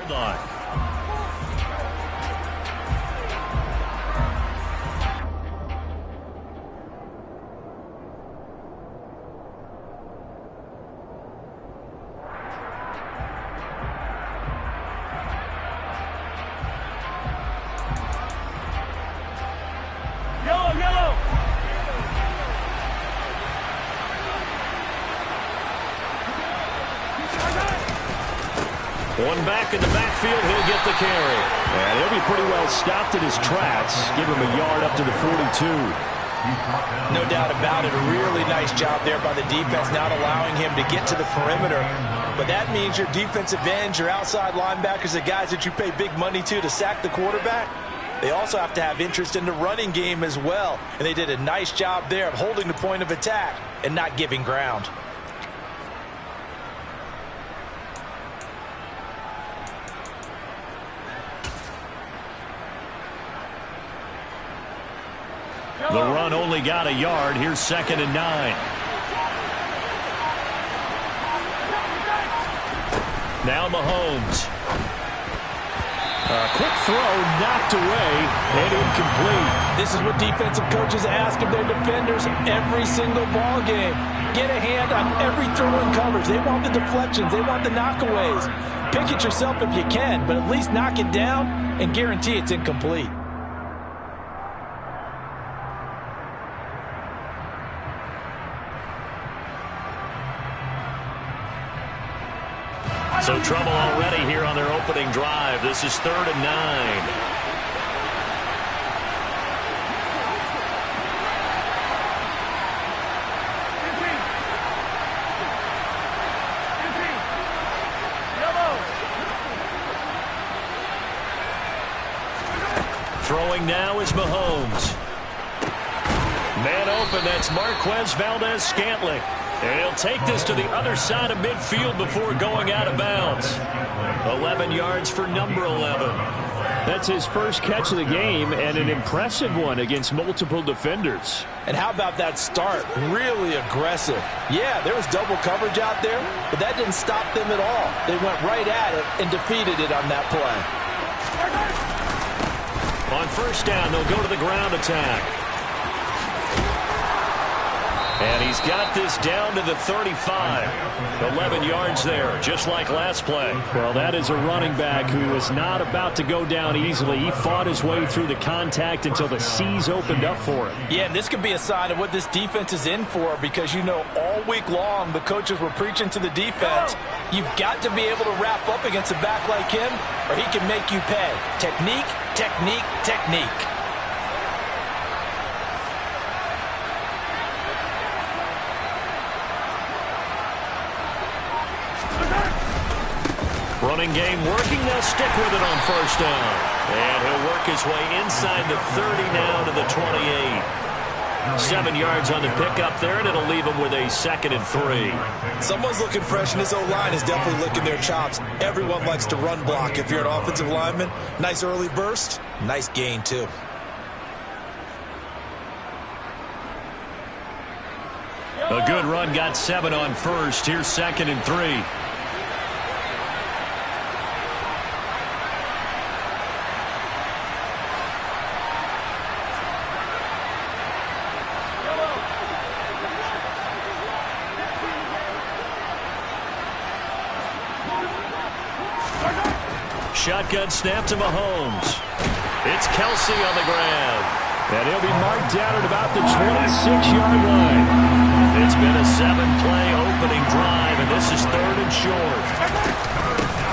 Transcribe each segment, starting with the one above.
sideline. One back in the backfield, he'll get the carry. And he'll be pretty well stopped in his tracks. Give him a yard up to the 42. No doubt about it. A really nice job there by the defense, not allowing him to get to the perimeter. But that means your defensive ends, your outside linebackers, the guys that you pay big money to sack the quarterback, they also have to have interest in the running game as well. And they did a nice job there of holding the point of attack and not giving ground. The run only got a yard. Here's 2nd and 9. Now Mahomes. Quick throw, knocked away, and incomplete. This is what defensive coaches ask of their defenders every single ball game. Get a hand on every throw in coverage. They want the deflections. They want the knockaways. Pick it yourself if you can, but at least knock it down and guarantee it's incomplete. So trouble already here on their opening drive. This is 3rd and 9. Throwing now is Mahomes. Man open, that's Marquez Valdez-Scantling. And he'll take this to the other side of midfield before going out of bounds. 11 yards for number 11. That's his first catch of the game, and an impressive one against multiple defenders. And how about that start? Really aggressive. Yeah, there was double coverage out there, but that didn't stop them at all. They went right at it and defeated it on that play. On 1st down, they'll go to the ground attack. And he's got this down to the 35. 11 yards there, just like last play. Well, that is a running back who was not about to go down easily. He fought his way through the contact until the seas opened up for him. Yeah, this could be a sign of what this defense is in for, because you know all week long the coaches were preaching to the defense. You've got to be able to wrap up against a back like him, or he can make you pay. Technique, technique, technique. Running game working. They'll stick with it on 1st down. And he'll work his way inside the 30 now to the 28. 7 yards on the pickup there, and it'll leave him with a 2nd and 3. Someone's looking fresh, and this O-line is definitely licking their chops. Everyone likes to run block if you're an offensive lineman. Nice early burst. Nice gain, too. A good run, got 7 on 1st. Here's 2nd and 3. Shotgun snap to Mahomes. It's Kelsey on the ground. And he'll be marked down at about the 26-yard line. It's been a 7-play opening drive, and this is 3rd and short.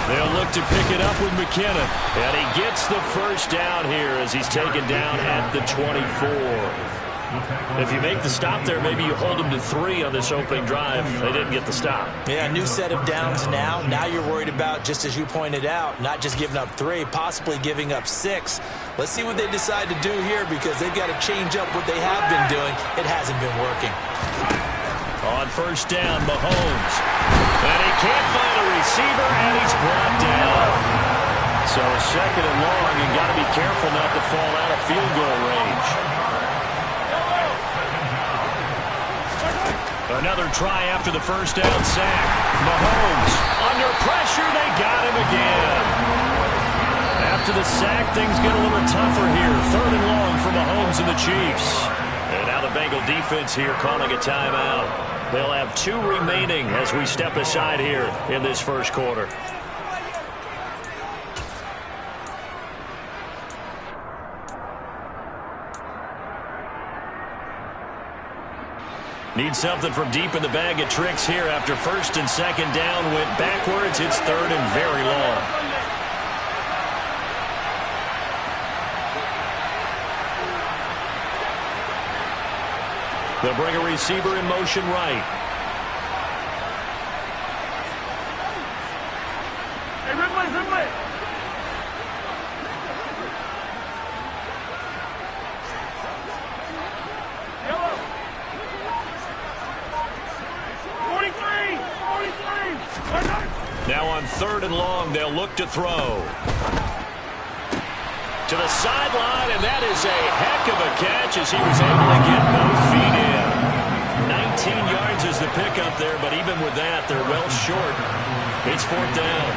They'll look to pick it up with McKinnon. And he gets the 1st down here as he's taken down at the 24. If you make the stop there, maybe you hold them to 3 on this opening drive. They didn't get the stop. Yeah, new set of downs now. Now you're worried about, just as you pointed out, not just giving up 3, possibly giving up 6. Let's see what they decide to do here, because they've got to change up what they have been doing. It hasn't been working. On 1st down, Mahomes. And he can't find a receiver, and he's brought down. So 2nd and long, you got to be careful not to fall out of field goal range. Another try after the 1st down sack. Mahomes under pressure. They got him again. sack, things get a little tougher here. 3rd and long for Mahomes and the Chiefs. And now the Bengal defense here calling a timeout. They'll have 2 remaining as we step aside here in this first quarter. Need something from deep in the bag of tricks here after 1st and 2nd down went backwards. It's 3rd and very long. They'll bring a receiver in motion right. Hey, Ridley. Yellow. 43. Now on 3rd and long, they'll look to throw. To the sideline, and that is a heck of a catch as he was able to get both feet in. 19 yards is the pickup there, but even with that, they're well short. It's 4th down.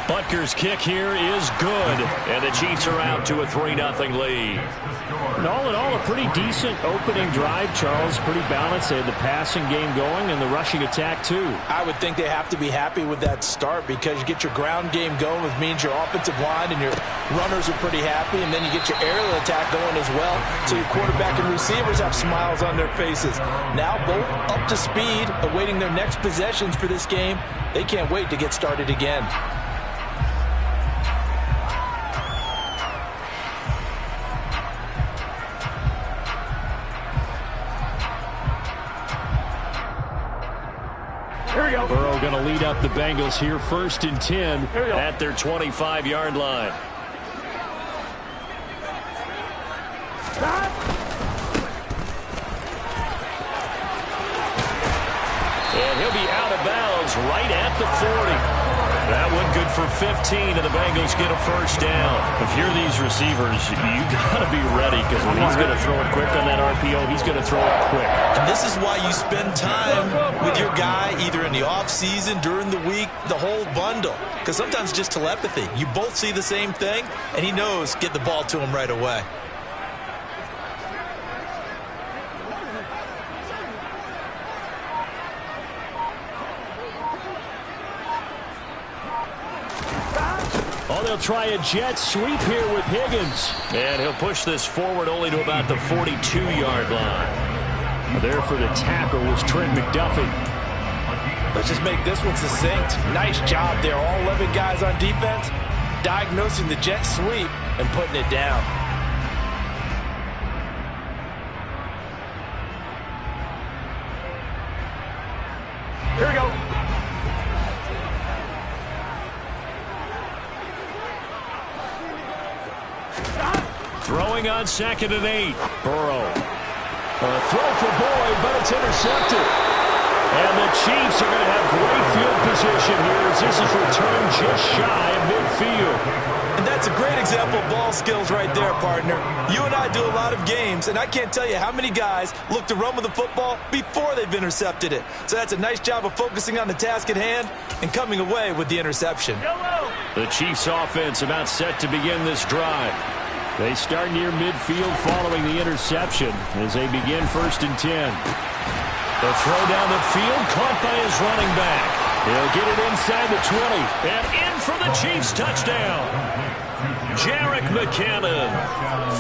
Butker's kick here is good, and the Chiefs are out to a 3-0 lead. And all in all, a pretty decent opening drive, Charles. Pretty balanced. They had the passing game going and the rushing attack, too. I would think they have to be happy with that start because you get your ground game going, which means your offensive line and your runners are pretty happy, and then you get your aerial attack going as well, so your quarterback and receivers have smiles on their faces. Now both up to speed, awaiting their next possessions for this game. They can't wait to get started again. Burrow going to lead up the Bengals here, 1st and 10 at their 25-yard line. And he'll be out of bounds right at the 40. That one good for 15, and the Bengals get a 1st down. If you're these receivers, you got to be ready because when he's going to throw it quick on that RPO, he's going to throw it quick. And this is why you spend time with your guy either in the offseason, during the week, the whole bundle. Because sometimes just telepathy. You both see the same thing, and he knows get the ball to him right away. Oh, they'll try a jet sweep here with Higgins. And he'll push this forward only to about the 42-yard line. There for the tackle was Trent McDuffie. Let's just make this one succinct. Nice job there. All 11 guys on defense diagnosing the jet sweep and putting it down. Here we go. Throwing on 2nd and 8. Burrow. A throw for Boyd, but it's intercepted. And the Chiefs are going to have great field position here as this is returned just shy of midfield. And that's a great example of ball skills right there, partner. You and I do a lot of games, and I can't tell you how many guys look to run with the football before they've intercepted it. So that's a nice job of focusing on the task at hand and coming away with the interception. The Chiefs offense about set to begin this drive. They start near midfield following the interception as they begin 1st and 10. The throw down the field caught by his running back. He'll get it inside the 20. And in for the Chiefs touchdown. Jerick McKinnon,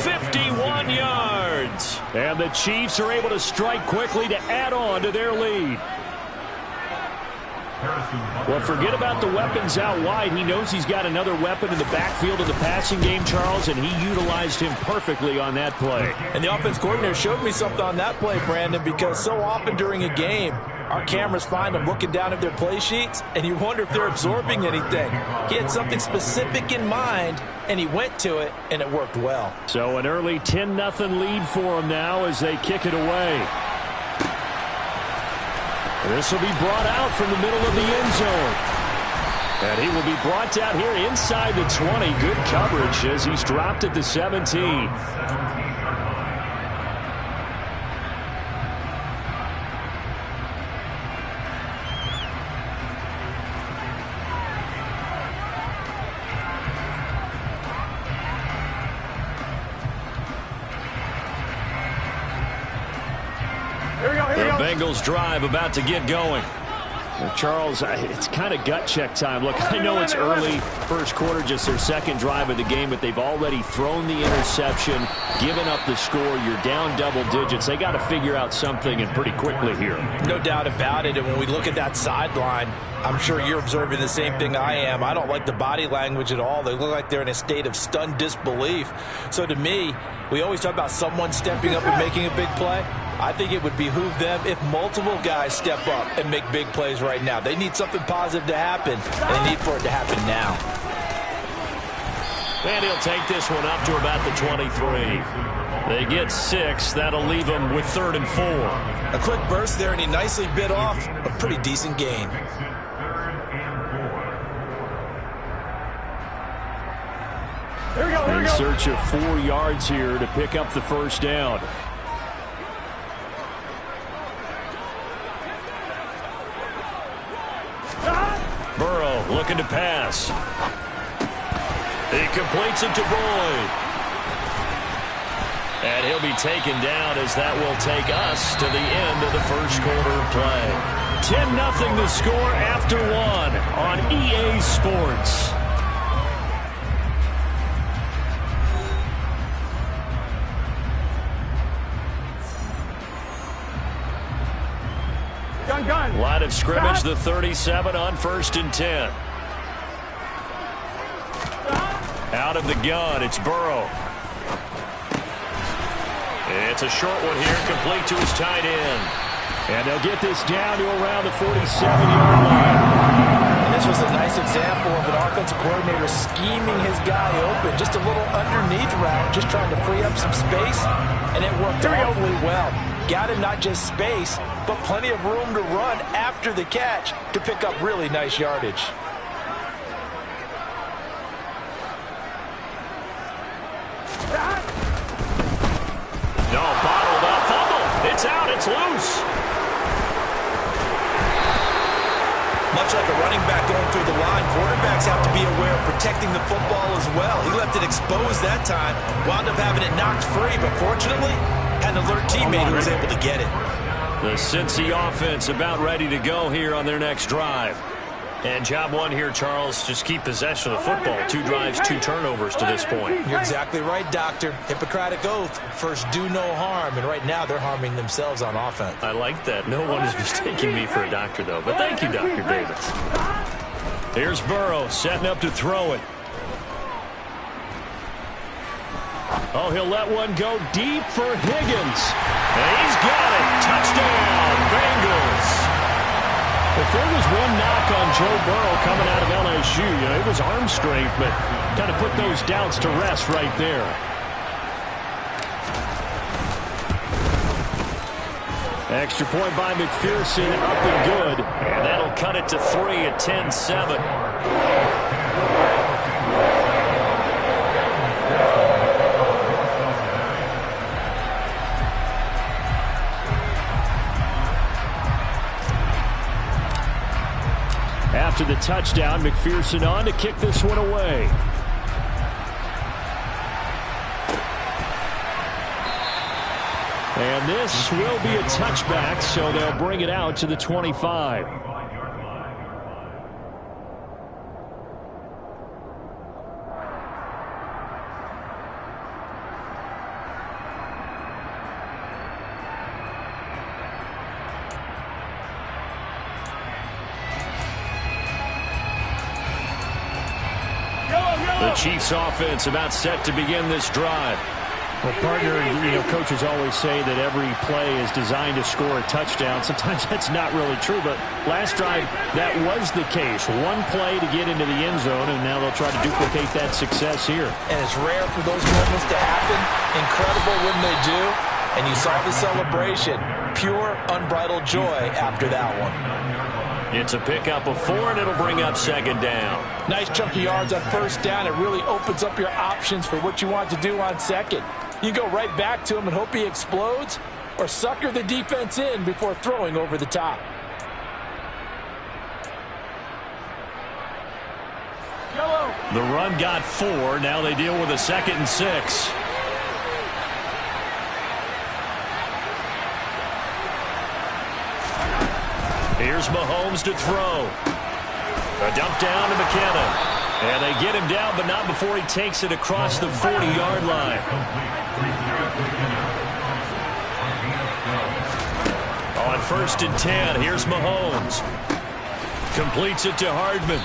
51 yards. And the Chiefs are able to strike quickly to add on to their lead. Well, forget about the weapons out wide. He knows he's got another weapon in the backfield of the passing game, Charles, and he utilized him perfectly on that play. And the offense coordinator showed me something on that play, Brandon, because so often during a game, our cameras find them looking down at their play sheets, and you wonder if they're absorbing anything. He had something specific in mind, and he went to it, and it worked well. So an early 10-0 lead for him now as they kick it away. This will be brought out from the middle of the end zone. And he will be brought down here inside the 20. Good coverage as he's dropped at the 17. Here we go, here we The go. Bengals drive about to get going. Well, Charles, it's kind of gut check time. Look, I know it's early, first quarter, just their second drive of the game, but they've already thrown the interception, given up the score. You're down double digits. They got to figure out something, and pretty quickly here. No doubt about it. And when we look at that sideline, I'm sure you're observing the same thing I am. I don't like the body language at all. They look like they're in a state of stunned disbelief. So to me, we always talk about someone stepping up and making a big play. I think it would behoove them if multiple guys step up and make big plays right now. They need something positive to happen, and they need for it to happen now. And he'll take this one up to about the 23. They get 6. That'll leave them with 3rd and 4. A quick burst there, and he nicely bit off a pretty decent gain. Here we go, here we In go. search of 4 yards here to pick up the first down. Burrow looking to pass. He completes it to Boyd. And he'll be taken down as that will take us to the end of the first quarter of play. 10-0 the score after 1 on EA Sports. Gun. Line of scrimmage, the 37 on 1st and 10. Out of the gun, it's Burrow. It's a short one here, complete to his tight end. And they'll get this down to around the 47-yard line. And this was a nice example of an offensive coordinator scheming his guy open. Just a little underneath route, just trying to free up some space. And it worked awfully well. Got him not just space, but plenty of room to run after the catch to pick up really nice yardage. No, bottled up, fumble. It's out, it's loose. Much like a running back going through the line, quarterbacks have to be aware of protecting the football as well. He left it exposed that time, wound up having it knocked free, but fortunately, had an alert teammate who was able to get it. The Cincy offense about ready to go here on their next drive. And job 1 here, Charles, just keep possession of the football. 2 drives, 2 turnovers to this point. You're exactly right, Doctor. Hippocratic oath, first do no harm, and right now they're harming themselves on offense. I like that. No one is mistaking me for a doctor, though. But thank you, Dr. Davis. Here's Burrow setting up to throw it. Oh, he'll let one go deep for Higgins. And he's got it. Touchdown, Bengals. If there was one knock on Joe Burrow coming out of LSU, it was arm strength, but kind of put those doubts to rest right there. Extra point by McPherson, up and good. And that'll cut it to 3 at 10-7. After the touchdown, McPherson on to kick this one away. And this will be a touchback, so they'll bring it out to the 25. The Chiefs offense about set to begin this drive. Well, partner, coaches always say that every play is designed to score a touchdown. Sometimes that's not really true, but last drive, that was the case. One play to get into the end zone, and now they'll try to duplicate that success here. And it's rare for those moments to happen. Incredible when they do. And you saw the celebration. Pure, unbridled joy after that one. It's a pickup of 4, and it'll bring up 2nd down. Nice chunk of yards on 1st down. It really opens up your options for what you want to do on 2nd. You go right back to him and hope he explodes, or sucker the defense in before throwing over the top. The run got 4. Now they deal with a 2nd and 6. Here's Mahomes to throw. A dump down to McKenna. And they get him down, but not before he takes it across the 40-yard line. On 1st and 10, here's Mahomes. Completes it to Hardman.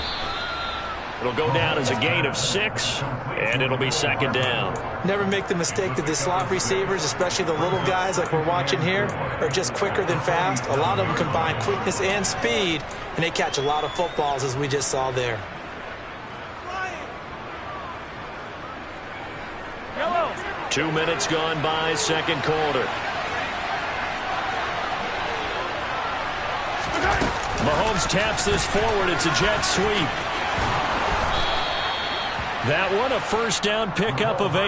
It'll go down as a gain of 6, and it'll be 2nd down. Never make the mistake that the slot receivers, especially the little guys like we're watching here, are just quicker than fast. A lot of them combine quickness and speed, and they catch a lot of footballs, as we just saw there. 2 minutes gone by, 2nd quarter. Mahomes taps this forward. It's a jet sweep. That one, a 1st down pickup of 8.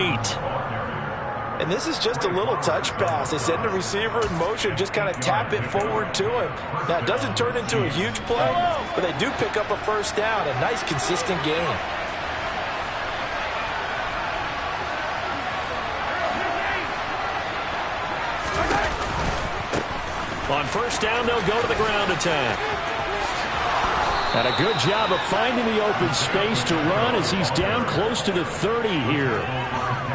And this is just a little touch pass. They send the receiver in motion, just kind of tap it forward to him. Now, it doesn't turn into a huge play, but they do pick up a 1st down. A nice, consistent gain. On 1st down, they'll go to the ground attack. And a good job of finding the open space to run as he's down close to the 30 here.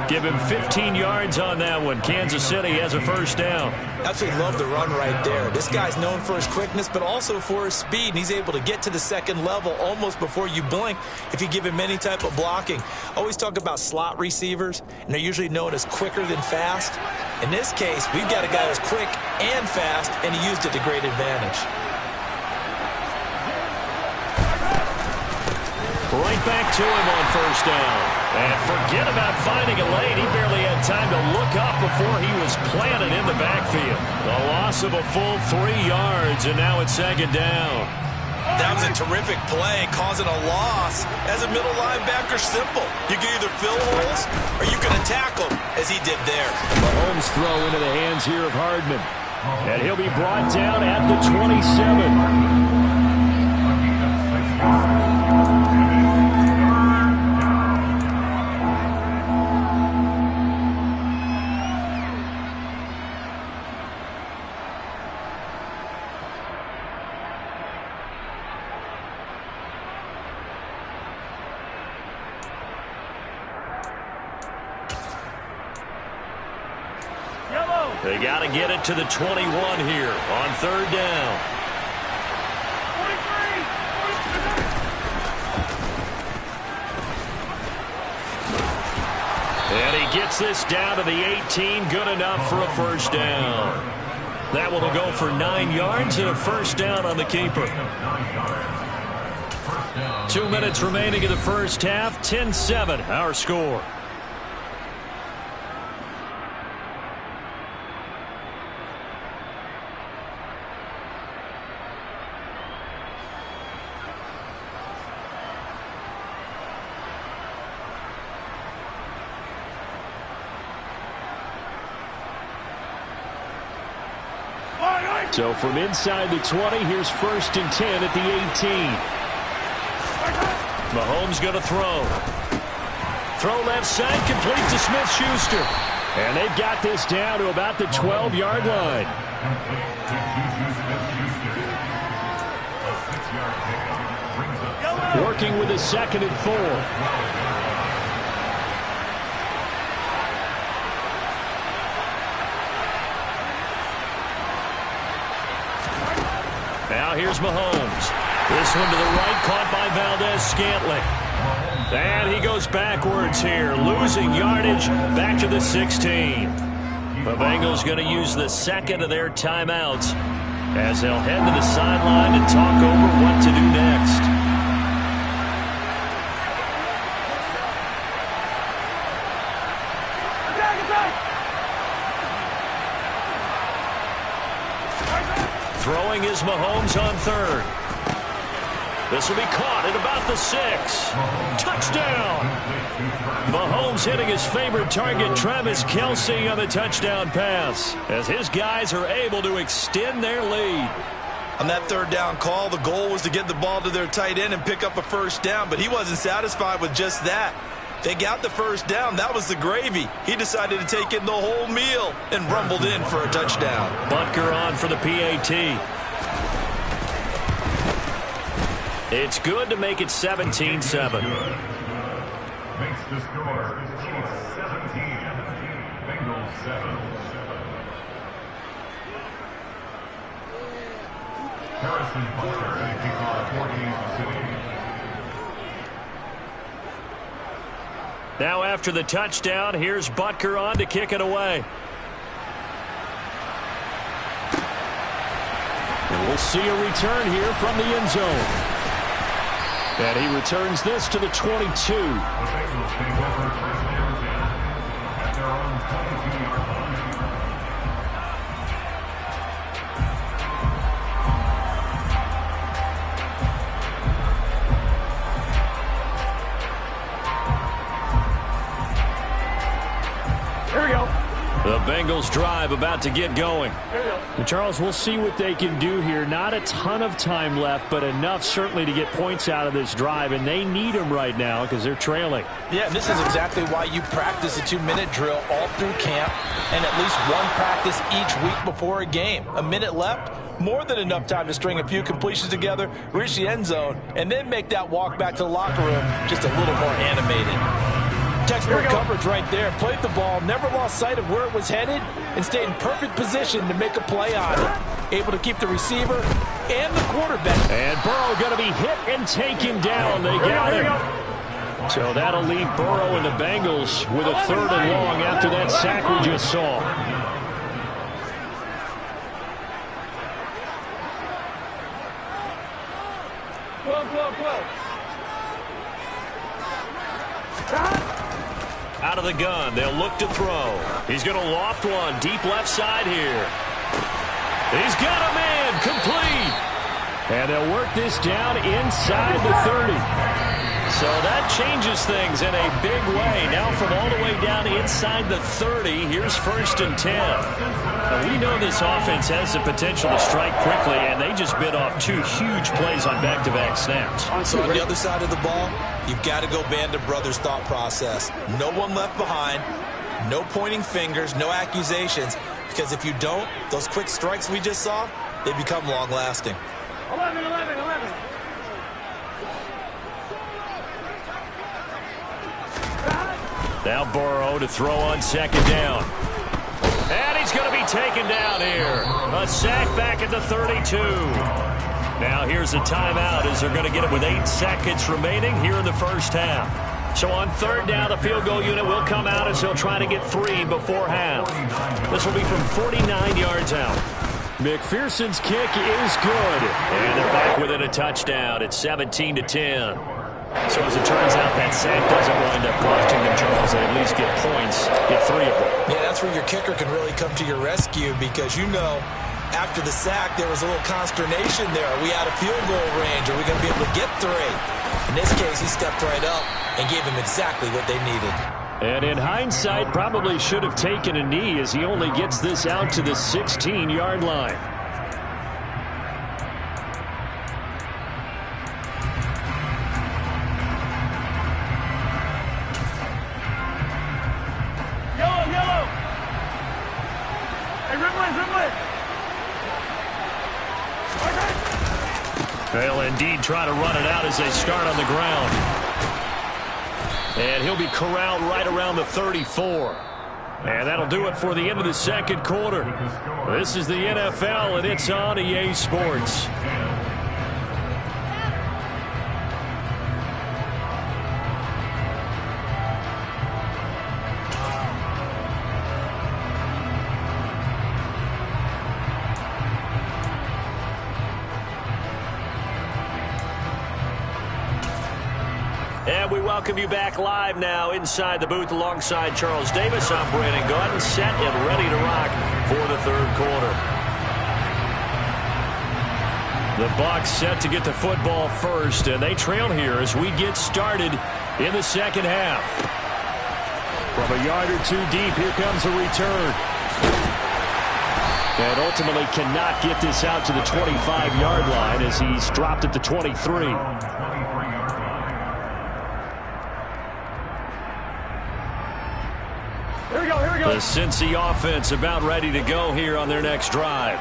Give him 15 yards on that one. Kansas City has a 1st down. Absolutely love the run right there. This guy's known for his quickness, but also for his speed. And he's able to get to the 2nd level almost before you blink if you give him any type of blocking. Always talk about slot receivers, and they're usually known as quicker than fast. In this case, we've got a guy who's quick and fast, and he used it to great advantage. Right back to him on 1st down. And forget about finding a lane. He barely had time to look up before he was planted in the backfield. The loss of a full 3 yards, and now it's 2nd down. That was a terrific play, causing a loss. As a middle linebacker, simple. You can either fill holes or you can attack them, as he did there. Mahomes throw into the hands here of Hardman. And he'll be brought down at the 27. They got to get it to the 21 here on 3rd down. And he gets this down to the 18. Good enough for a 1st down. That one will go for 9 yards and a 1st down on the keeper. 2 minutes remaining in the 1st half. 10-7 our score. So from inside the 20, here's 1st and 10 at the 18. Mahomes going to throw. Throw left side, complete to Smith-Schuster. And they've got this down to about the 12-yard line. Working with a 2nd and 4. Now here's Mahomes. This one to the right, caught by Valdez-Scantling. And he goes backwards here, losing yardage back to the 16. The Bengals going to use the 2nd of their timeouts as they'll head to the sideline to talk over what to do next. Throwing is Mahomes on 3rd. This will be caught at about the 6. Touchdown! Mahomes hitting his favorite target, Travis Kelce, on the touchdown pass, as his guys are able to extend their lead. On that 3rd down call, the goal was to get the ball to their tight end and pick up a 1st down, but he wasn't satisfied with just that. They got the 1st down. That was the gravy. He decided to take in the whole meal and rumbled in for a touchdown. Butker on for the PAT. It's good to make it 17-7. Makes the score Chiefs 17, Bengals 7. Harrison Butker and kickoff for Kansas City. Now after the touchdown, here's Butker on to kick it away. And we'll see a return here from the end zone. And he returns this to the 22. The Bengals take over first down 10 at their own 22-yard line. Here we go. The Bengals drive about to get going. And Charles, we'll see what they can do here. Not a ton of time left, but enough certainly to get points out of this drive, and they need them right now because they're trailing. Yeah, and this is exactly why you practice a 2-minute drill all through camp and at least one practice each week before a game. A minute left, more than enough time to string a few completions together, reach the end zone, and then make that walk back to the locker room just a little more animated. Textbook coverage right there. Played the ball, never lost sight of where it was headed, and stayed in perfect position to make a play on it. Able to keep the receiver and the quarterback. And Burrow going to be hit and taken down. They got him. So that'll leave Burrow and the Bengals with a 3rd and long after that sack we just saw. Out of the gun, they'll look to throw. He's going to loft one deep left side here. He's got a man, complete. And they'll work this down inside the 30. So that changes things in a big way. Now from all the way down inside the 30, here's 1st and 10. Now we know this offense has the potential to strike quickly, and they just bit off 2 huge plays on back-to-back snaps. So on the other side of the ball, you've got to go Band of Brothers thought process. No one left behind, no pointing fingers, no accusations, because if you don't, those quick strikes we just saw, they become long-lasting. 11. Now Burrow to throw on 2nd down. And he's going to be taken down here. A sack back at the 32. Now here's a timeout as they're going to get it with 8 seconds remaining here in the first half. So on 3rd down, the field goal unit will come out as they'll try to get 3 before half. This will be from 49 yards out. McPherson's kick is good. And they're back within a touchdown. It's 17-10. So as it turns out, that sack doesn't wind up costing them, Charles. They at least get points, get 3 of them. Yeah, that's where your kicker can really come to your rescue because you know after the sack there was a little consternation there. Are we out of field goal range? Are we going to be able to get 3? In this case, he stepped right up and gave them exactly what they needed. And in hindsight, probably should have taken a knee as he only gets this out to the 16-yard line. Yellow. Hey, Ridley. They'll indeed try to run it out as they start on the ground. And he'll be corralled right around the 34. And that'll do it for the end of the 2nd quarter. This is the NFL, and it's on EA Sports. And we welcome you back live now inside the booth alongside Charles Davis. I'm Brandon Gaudin, set and ready to rock for the 3rd quarter. The Bucs set to get the football first, and they trail here as we get started in the 2nd half. From a yard or 2 deep, here comes a return. And ultimately cannot get this out to the 25-yard line as he's dropped at the 23. Here we go. The Cincy offense about ready to go here on their next drive.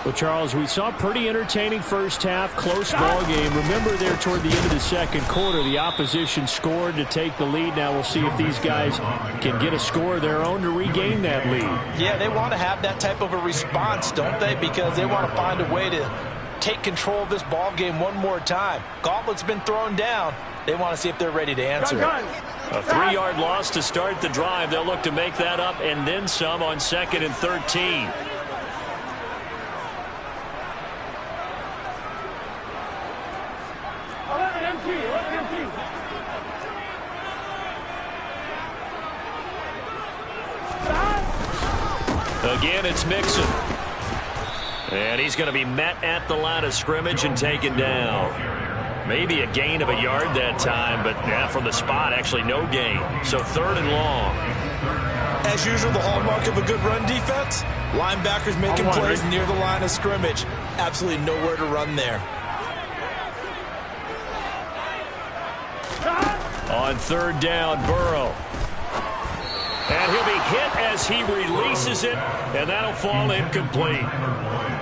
Well, Charles, we saw a pretty entertaining first half, close ball game. Remember there toward the end of the second quarter, the opposition scored to take the lead. Now we'll see if these guys can get a score of their own to regain that lead. Yeah, they want to have that type of a response, don't they? Because they want to find a way to take control of this ball game one more time. Gauntlet's been thrown down. They want to see if they're ready to answer it. A 3-yard loss to start the drive. They'll look to make that up and then some on 2nd and 13. Again, it's Mixon. And he's going to be met at the line of scrimmage and taken down. Maybe a gain of a yard that time, but from the spot, actually no gain. So 3rd and long. As usual, the hallmark of a good run defense, linebackers making plays near the line of scrimmage. Absolutely nowhere to run there. On 3rd down, Burrow. And he'll be hit as he releases it, and that'll fall incomplete.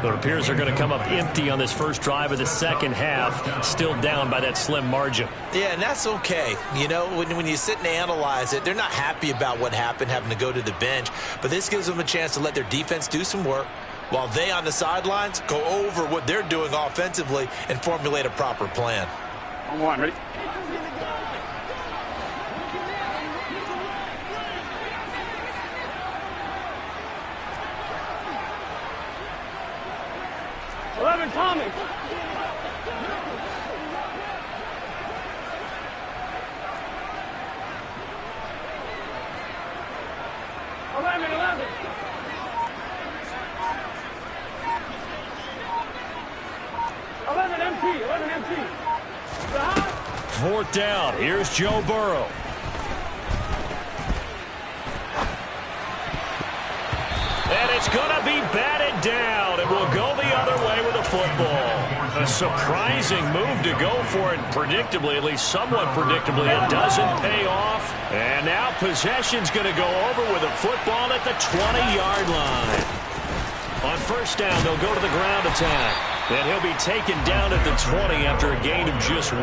It appears they're going to come up empty on this first drive of the second half, still down by that slim margin. Yeah, and that's okay. You know, when you sit and analyze it, they're not happy about what happened, having to go to the bench. But this gives them a chance to let their defense do some work while they on the sidelines go over what they're doing offensively and formulate a proper plan. On one, ready? Tommy. 11, 11. 11 MT, 11 MT. 4th down. Here's Joe Burrow. And it's going to be batted down. It will go the other way with the football. A surprising move to go for it predictably, at least somewhat predictably. It doesn't pay off. And now possession's going to go over with a football at the 20-yard line. On 1st down, they'll go to the ground attack. And he'll be taken down at the 20 after a gain of just 1.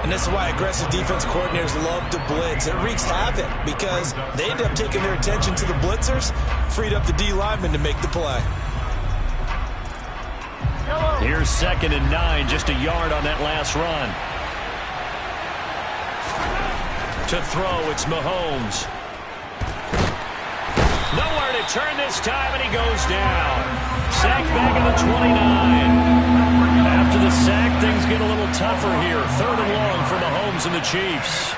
And this is why aggressive defense coordinators love to blitz. It wreaks havoc because they end up taking their attention to the blitzers, freed up the D lineman to make the play. Here's 2nd and 9, just a yard on that last run. To throw, it's Mahomes. Nowhere to turn this time, and he goes down. Sack back at the 29. After the sack, things get a little tougher here. 3rd and long for Mahomes and the Chiefs.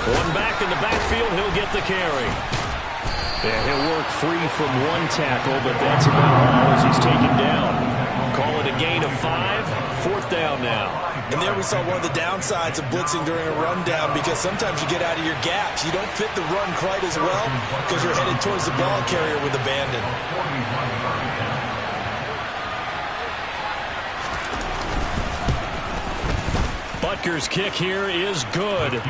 One back in the backfield, he'll get the carry. Yeah, he'll work free from one tackle, but that's about all as he's taken down. Call it a gain of 5. 4th down now. And there we saw one of the downsides of blitzing during a rundown because sometimes you get out of your gaps. You don't fit the run quite as well because you're headed towards the ball carrier with abandon. Butker's kick here is good.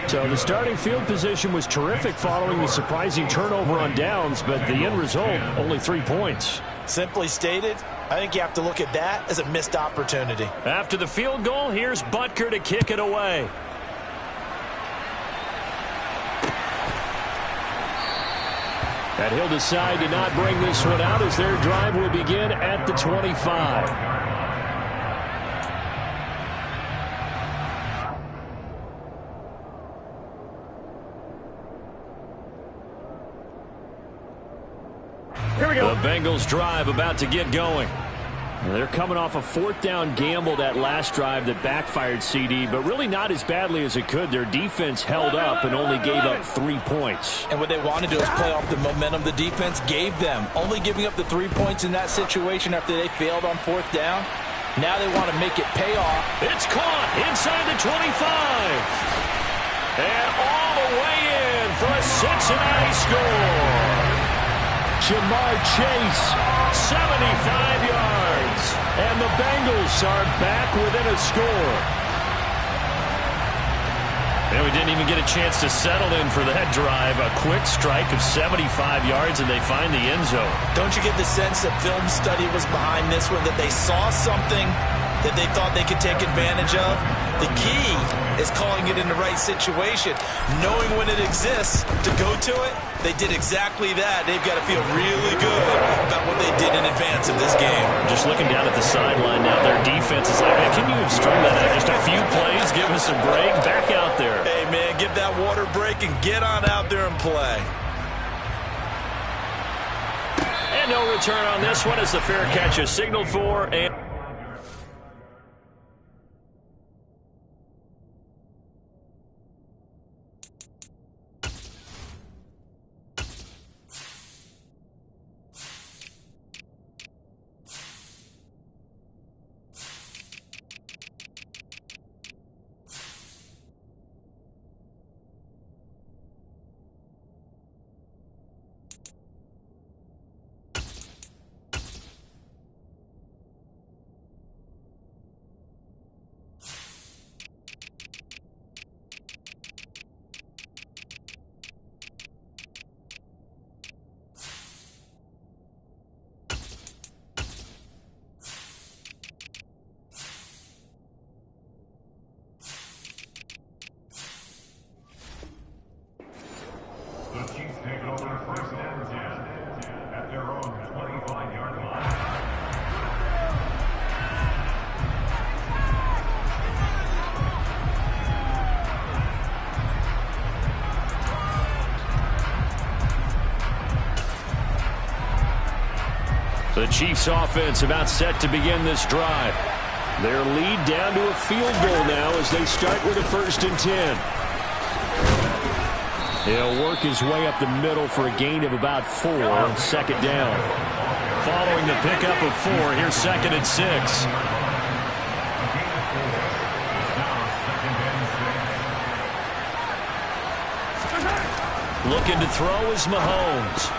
So the starting field position was terrific following the surprising turnover on downs, but the end result, only 3 points. Simply stated, I think you have to look at that as a missed opportunity. After the field goal, here's Butker to kick it away. And he'll decide to not bring this one out as their drive will begin at the 25. Here we go. The Bengals drive about to get going. They're coming off a 4th down gamble that last drive that backfired CD, but really not as badly as it could. Their defense held up and only gave up 3 points. And what they want to do is play off the momentum the defense gave them. Only giving up the 3 points in that situation after they failed on 4th down. Now they want to make it pay off. It's caught inside the 25. And all the way in for a Cincinnati score. Jamar Chase, 75 yards. And the Bengals are back within a score. And we didn't even get a chance to settle in for that drive. A quick strike of 75 yards, and they find the end zone. Don't you get the sense that film study was behind this one, that they saw something that they thought they could take advantage of? The key is calling it in the right situation. Knowing when it exists to go to it, they did exactly that. They've got to feel really good about what they did in advance of this game. Just looking down at the sideline now, their defense is like, man, can you have strung that out just a few plays? Give us a break. Back out there. Hey, man, give that water break and get on out there and play. And no return on this one as the fair catch is signaled for. And The Chiefs take over first and 10 at their own 25-yard line. The Chiefs offense about set to begin this drive. Their lead down to a field goal now as they start with a 1st and 10. He'll work his way up the middle for a gain of about 4 on 2nd down. following the pickup of 4, here's 2nd and 6. Looking to throw is Mahomes.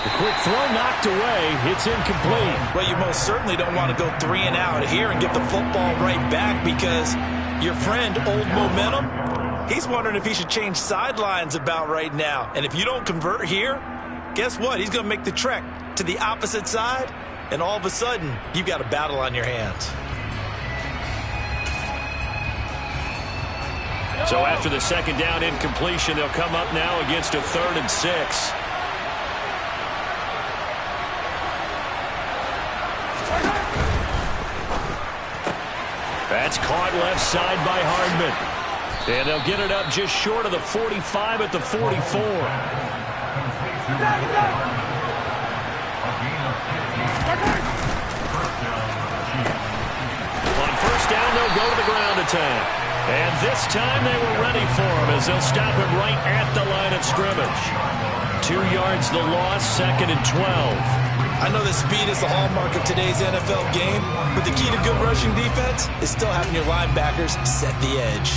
The quick throw knocked away. It's incomplete. Well, you most certainly don't want to go 3 and out here and get the football right back because your friend, Old Momentum, he's wondering if he should change sidelines about right now. And if you don't convert here, guess what? He's going to make the trek to the opposite side, and all of a sudden, you've got a battle on your hands. So after the 2nd down incompletion, they'll come up now against a 3rd and 6. That's caught left side by Hardman. And they'll get it up just short of the 45 at the 44. On 1st down, they'll go to the ground attack. And this time they were ready for him as they'll stop him right at the line of scrimmage. 2 yards the loss, 2nd and 12. I know that speed is the hallmark of today's NFL game, but the key to good rushing defense is still having your linebackers set the edge.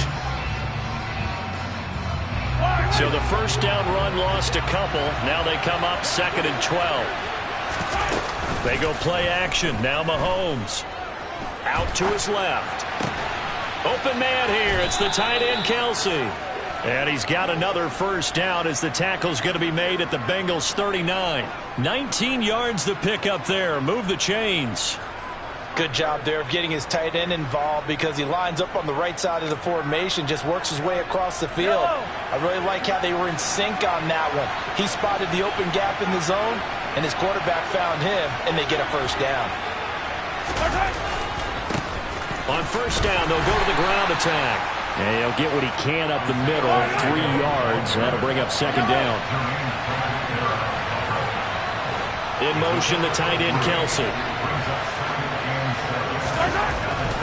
So the 1st down run lost a couple. Now they come up 2nd and 12. They go play action. Now Mahomes. Out to his left. Open man here. It's the tight end, Kelsey. And he's got another 1st down as the tackle's going to be made at the Bengals 39. 19 yards the pickup there. Move the chains. Good job there of getting his tight end involved because he lines up on the right side of the formation, just works his way across the field. I really like how they were in sync on that one. He spotted the open gap in the zone, and his quarterback found him, and they get a 1st down. On 1st down, they'll go to the ground attack. And he'll get what he can up the middle, 3 yards. That'll bring up 2nd down. In motion, the tight end, Kelsey.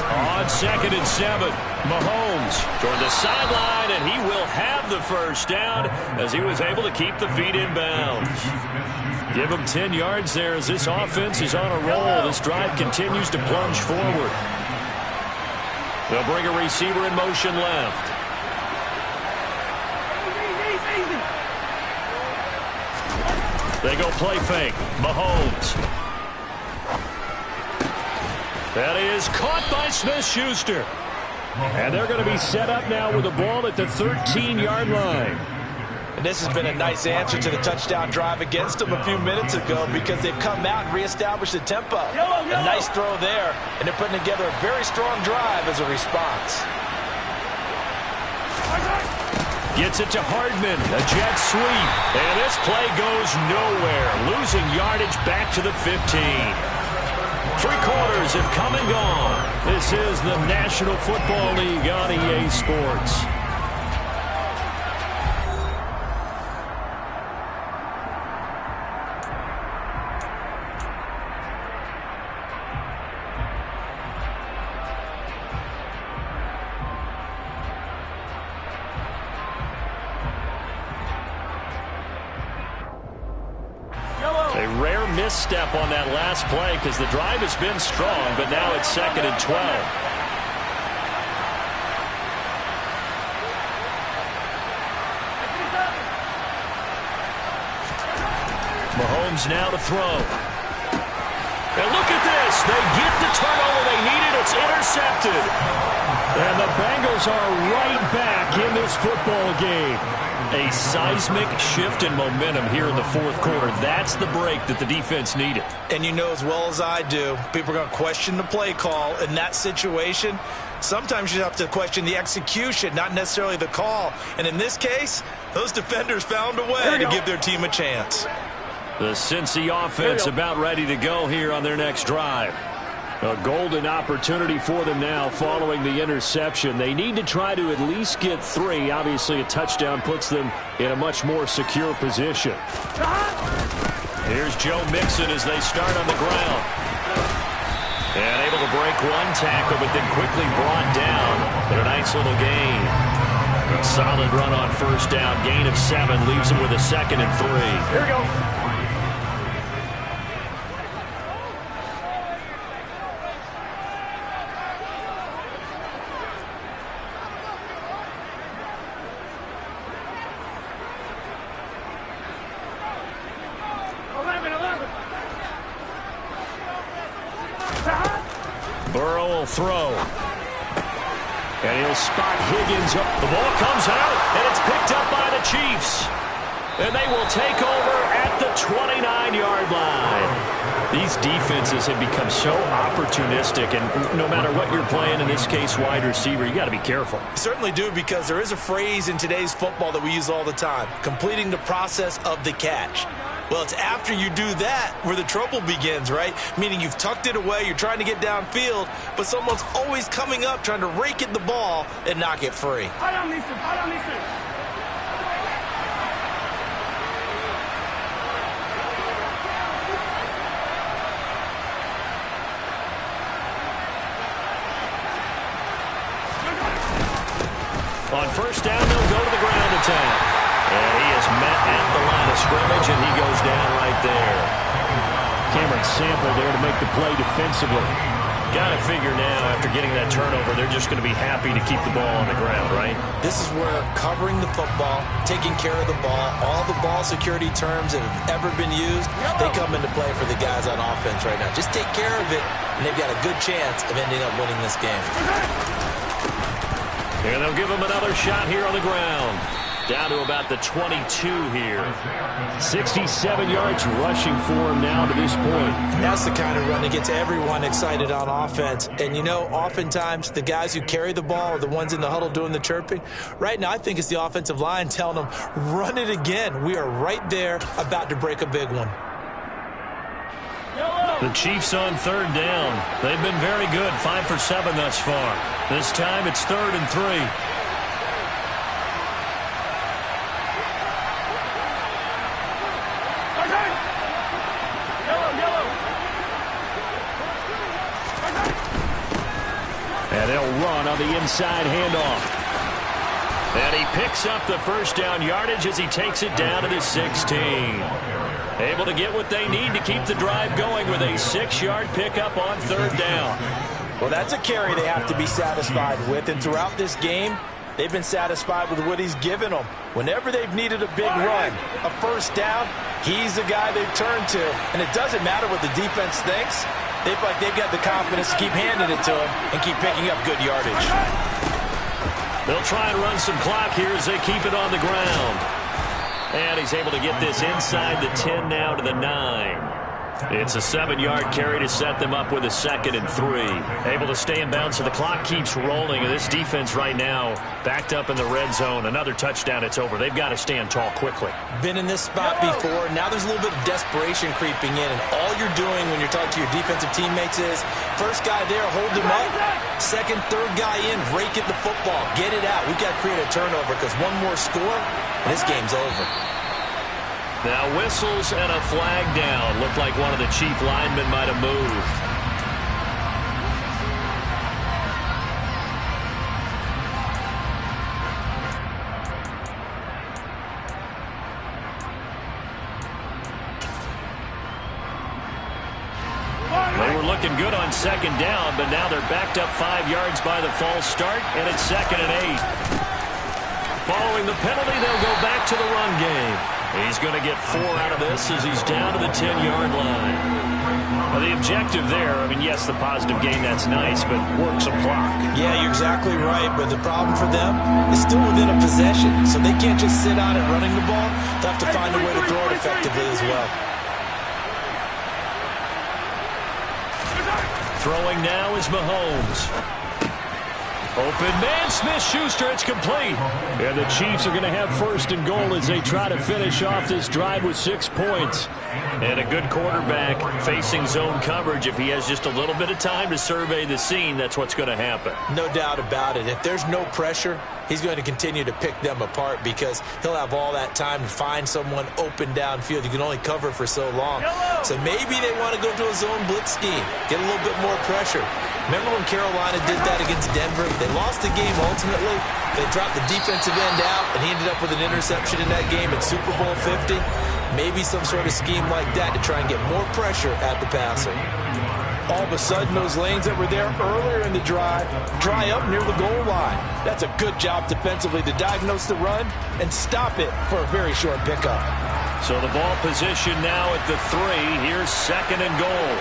On 2nd and 7, Mahomes toward the sideline, and he will have the 1st down as he was able to keep the feet in bounds. Give him 10 yards there as this offense is on a roll. This drive continues to plunge forward. They'll bring a receiver in motion left. They go play fake. Mahomes. That is caught by Smith-Schuster. And they're going to be set up now with the ball at the 13-yard line. And this has been a nice answer to the touchdown drive against them a few minutes ago because they've come out and reestablished the tempo. A nice throw there, and they're putting together a very strong drive as a response. Gets it to Hardman, a jet sweep. And this play goes nowhere, losing yardage back to the 15. 3 quarters have come and gone. This is the National Football League on EA Sports. Misstep on that last play because the drive has been strong, but now it's 2nd and 12. Mahomes now to throw. And look at this. They get the turnover they needed. It's intercepted. And the Bengals are right back in this football game. A seismic shift in momentum here in the 4th quarter. That's the break that the defense needed. And you know as well as I do, people are going to question the play call in that situation. Sometimes you have to question the execution, not necessarily the call. And in this case, those defenders found a way to give their team a chance. The Cincy offense about ready to go here on their next drive. A golden opportunity for them now following the interception. They need to try to at least get 3. Obviously, a touchdown puts them in a much more secure position. Here's Joe Mixon as they start on the ground. And able to break 1 tackle, but then quickly brought down. But a nice little gain. A solid run on 1st down. Gain of 7 leaves them with a 2nd and 3. Here we go. Burrow will throw. And he'll spot Higgins. The ball comes out, and it's picked up by the Chiefs. And they will take over at the 29-yard line. These defenses have become so opportunistic, and no matter what you're playing, in this case, wide receiver, you got to be careful. You certainly do, because there is a phrase in today's football that we use all the time, completing the process of the catch. Well, it's after you do that where the trouble begins, right? Meaning you've tucked it away, you're trying to get downfield, but someone's always coming up trying to rake at the ball and knock it free. On 1st down, they'll go to the ground attack. And he is met at the line of scrimmage, and he goes down right there. Cameron Sample there to make the play defensively. Got to figure now, after getting that turnover, they're just going to be happy to keep the ball on the ground, right? This is where covering the football, taking care of the ball, all the ball security terms that have ever been used, they come into play for the guys on offense right now. Just take care of it, and they've got a good chance of ending up winning this game. And they'll give him another shot here on the ground. Down to about the 22 here. 67 yards rushing for him now to this point. That's the kind of run that gets everyone excited on offense. And, you know, oftentimes the guys who carry the ball are the ones in the huddle doing the chirping. Right now, I think it's the offensive line telling them, run it again. We are right there about to break a big one. The Chiefs on 3rd down. They've been very good, 5 for 7 thus far. This time it's 3rd and 3. And they'll run on the inside handoff. And he picks up the 1st down yardage as he takes it down to the 16. Able to get what they need to keep the drive going with a 6-yard pickup on 3rd down. Well, that's a carry they have to be satisfied with. And throughout this game, They've been satisfied with what he's given them. Whenever they've needed a big run, a first down, he's the guy they've turned to. And it doesn't matter what the defense thinks. They feel like they've got the confidence to keep handing it to him and keep picking up good yardage. They'll try and run some clock here as they keep it on the ground. And he's able to get this inside the 10 now to the 9. It's a 7-yard carry to set them up with a 2nd and 3. Able to stay in bounds, so the clock keeps rolling. And this defense right now backed up in the red zone. Another touchdown, it's over. They've got to stand tall quickly. Been in this spot before. Now there's a little bit of desperation creeping in. And all you're doing when you're talking to your defensive teammates is, first guy there, hold him up. Second, third guy in, rake at the football. Get it out. We've got to create a turnover because one more score, and this game's over. Now whistles and a flag down. Looked like one of the chief linemen might have moved. They were looking good on 2nd down, but now they're backed up 5 yards by the false start, and it's 2nd and 8. Following the penalty, they'll go back to the run game. He's going to get 4 out of this as he's down to the 10-yard line. Well, the objective there, I mean, yes, the positive gain, that's nice, but work some clock. Yeah, you're exactly right, but the problem for them is still within a possession, so they can't just sit on it running the ball. They'll have to find a way to throw it effectively as well. Throwing now is Mahomes. Open man, Smith-Schuster, it's complete. And the Chiefs are going to have 1st and goal as they try to finish off this drive with 6 points. And a good quarterback facing zone coverage. If he has just a little bit of time to survey the scene, that's what's going to happen. No doubt about it. If there's no pressure, he's going to continue to pick them apart because he'll have all that time to find someone open downfield. You can only cover for so long. So maybe they want to go to a zone blitz scheme, get a little bit more pressure. Remember when Carolina did that against Denver? They lost the game ultimately. They dropped the defensive end out, and he ended up with an interception in that game in Super Bowl 50. Maybe some sort of scheme like that to try and get more pressure at the passer. All of a sudden, those lanes that were there earlier in the drive dry up near the goal line. That's a good job defensively to diagnose the run and stop it for a very short pickup. So the ball position now at the 3. Here's 2nd and goal.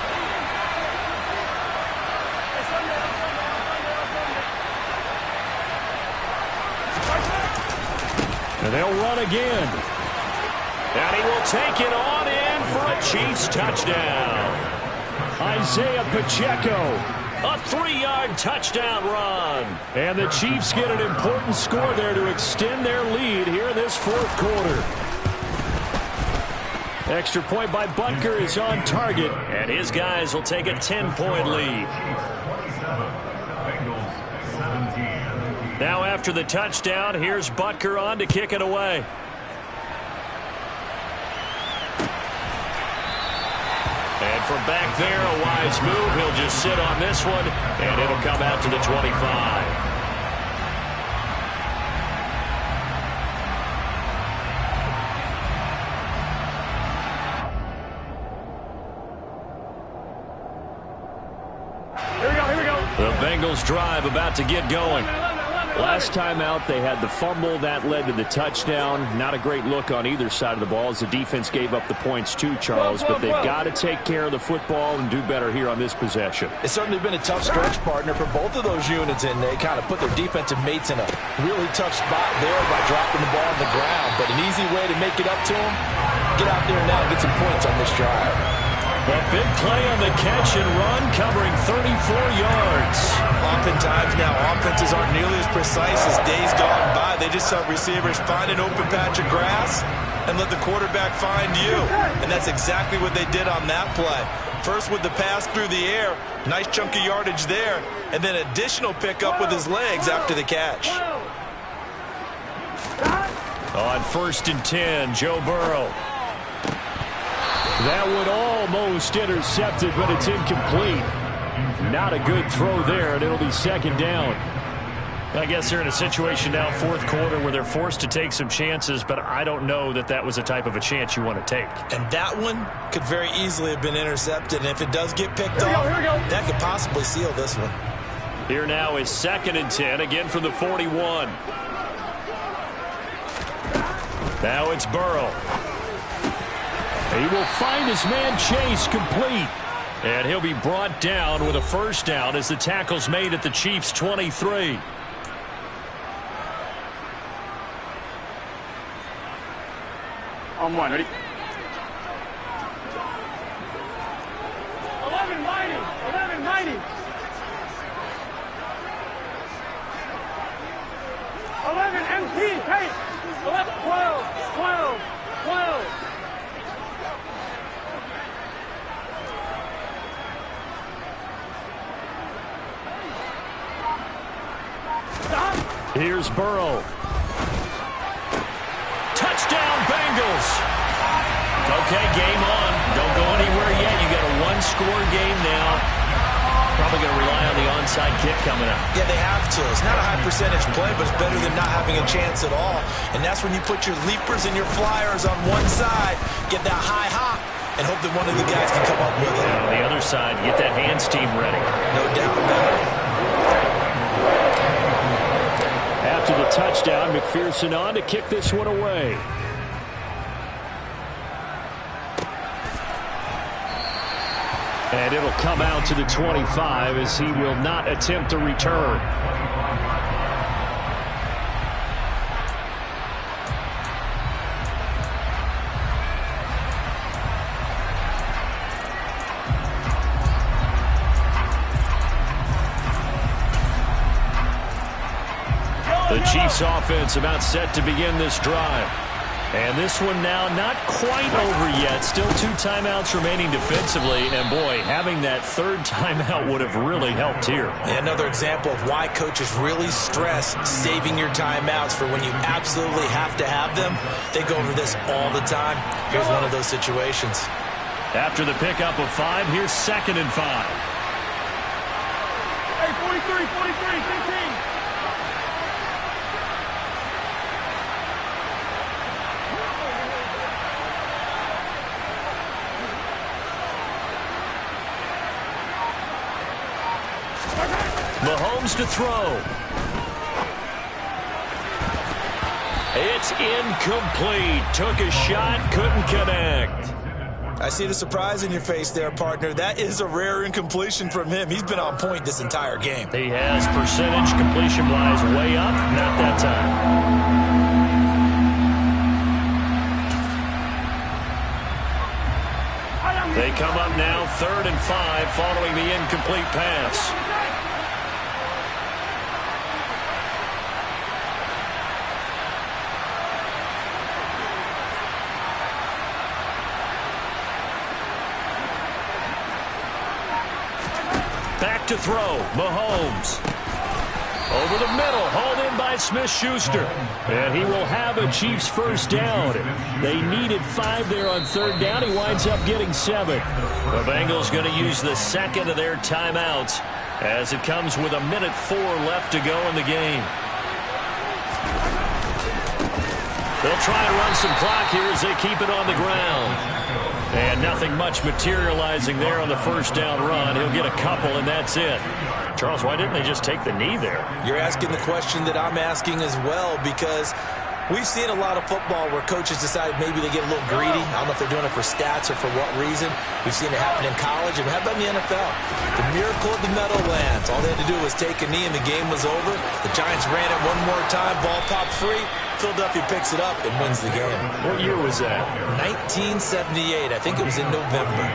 And they'll run again. And he will take it on in for a Chiefs touchdown. Isaiah Pacheco. A 3-yard touchdown run. And the Chiefs get an important score there to extend their lead here in this 4th quarter. Extra point by Butker is on target. And his guys will take a 10-point lead. Now after the touchdown, here's Butker on to kick it away. And from back there, a wise move. He'll just sit on this one, and it'll come out to the 25. Here we go. The Bengals drive about to get going. Last time out, they had the fumble. That led to the touchdown. Not a great look on either side of the ball as the defense gave up the points too, Charles. But they've got to take care of the football and do better here on this possession. It's certainly been a tough stretch, partner, for both of those units, and they kind of put their defensive mates in a really tough spot there by dropping the ball on the ground. But an easy way to make it up to them, get out there now and get some points on this drive. A big play on the catch and run, covering 34 yards. Oftentimes now, offenses aren't nearly as precise as days gone by. They just have receivers find an open patch of grass and let the quarterback find you. And that's exactly what they did on that play. First with the pass through the air, nice chunk of yardage there, and then additional pickup with his legs after the catch. On 1st and 10, Joe Burrow. That would almost intercept it, but it's incomplete. Not a good throw there, and it'll be 2nd down. I guess they're in a situation now, 4th quarter, where they're forced to take some chances, but I don't know that that was the type of a chance you want to take. And that one could very easily have been intercepted, and if it does get picked off, that could possibly seal this one. Here now is 2nd and 10, again from the 41. Now it's Burrow. He will find his man Chase complete. And he'll be brought down with a first down as the tackle's made at the Chiefs' 23. On one, ready? 11 mighty, 11 mighty. 11 MT, hey, 11, 12, 12, 12. Stop. Here's Burrow. Touchdown, Bengals. Okay, game on. Don't go anywhere yet. You got a one-score game now. Probably going to rely on the onside kick coming up. Yeah, they have to. It's not a high percentage play, but it's better than not having a chance at all. And that's when you put your leapers and your flyers on one side, get that high hop, and hope that one of the guys can come up with it. And on the other side, get that hands team ready. No doubt about it. After the touchdown, McPherson on to kick this one away. And it'll come out to the 25 as he will not attempt to return. The Chiefs offense about set to begin this drive. And this one now not quite over yet. Still 2 timeouts remaining defensively. And, boy, having that 3rd timeout would have really helped here. Yeah, another example of why coaches really stress saving your timeouts for when you absolutely have to have them. They go over this all the time. Here's one of those situations. After the pickup of 5, here's 2nd and 5. Hey, 43, 43, 15. Mahomes to throw. It's incomplete. Took a shot, couldn't connect. I see the surprise in your face there, partner. That is a rare incompletion from him. He's been on point this entire game. He has percentage completion-wise way up. Not that time. They come up now 3rd and 5 following the incomplete pass. Back to throw, Mahomes. Over the middle, hauled in by Smith-Schuster. And he will have a Chiefs first down. They needed 5 there on 3rd down. He winds up getting 7. The Bengals going to use the 2nd of their timeouts as it comes with 1:04 left to go in the game. They'll try and run some clock here as they keep it on the ground. And nothing much materializing there on the first down run. He'll get a couple, and that's it. Charles, why didn't they just take the knee there? You're asking the question that I'm asking as well, because we've seen a lot of football where coaches decide maybe they get a little greedy. I don't know if they're doing it for stats or for what reason. We've seen it happen in college, and how about in the NFL? The miracle of the Meadowlands. All they had to do was take a knee, and the game was over. The Giants ran it one more time. Ball popped free. Philadelphia picks it up and wins the game. What year was that? 1978. I think it was in November.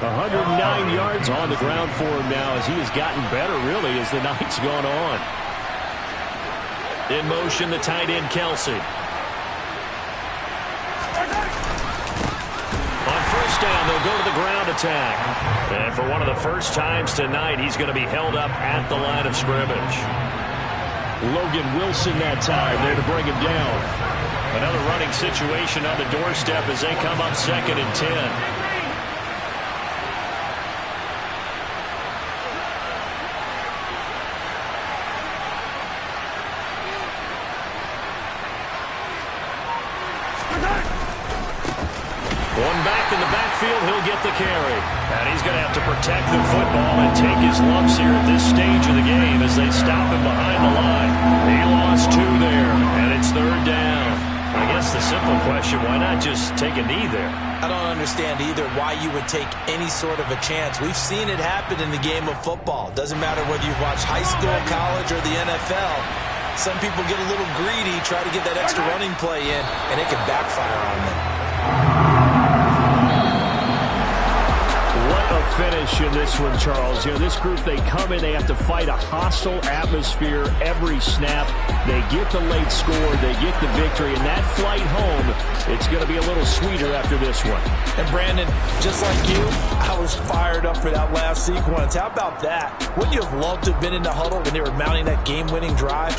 109 yards on the ground for him now as he has gotten better, really, as the night's gone on. In motion, the tight end, Kelsey. On first down, they'll go to the ground attack. And for one of the first times tonight, he's going to be held up at the line of scrimmage. Logan Wilson that time there to bring him down. Another running situation on the doorstep as they come up 2nd and 10. One back in the backfield, he'll get the carry. And he's going to have to protect the football and take his lumps here at this stage of the game. take a knee there. I don't understand either why you would take any sort of a chance. We've seen it happen in the game of football. Doesn't matter whether you've watched high school, college, or the NFL. Some people get a little greedy, try to get that extra running play in, and it can backfire on them. What a finish in this one, Charles. You know, this group, they come in, they have to fight a hostile atmosphere every snap. They get the late score, they get the victory, and that flight home, it's going to be a little sweeter after this one. And Brandon, just like you, I was fired up for that last sequence. How about that? Wouldn't you have loved to have been in the huddle when they were mounting that game-winning drive?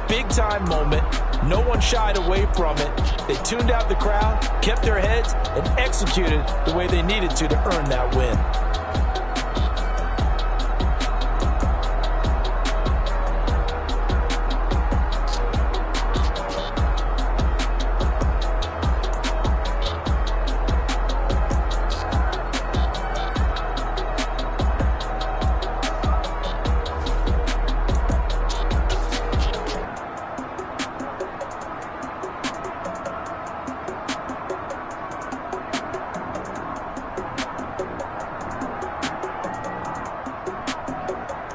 Big-time moment. No one shied away from it. They tuned out the crowd, kept their heads, and executed the way they needed to earn that win.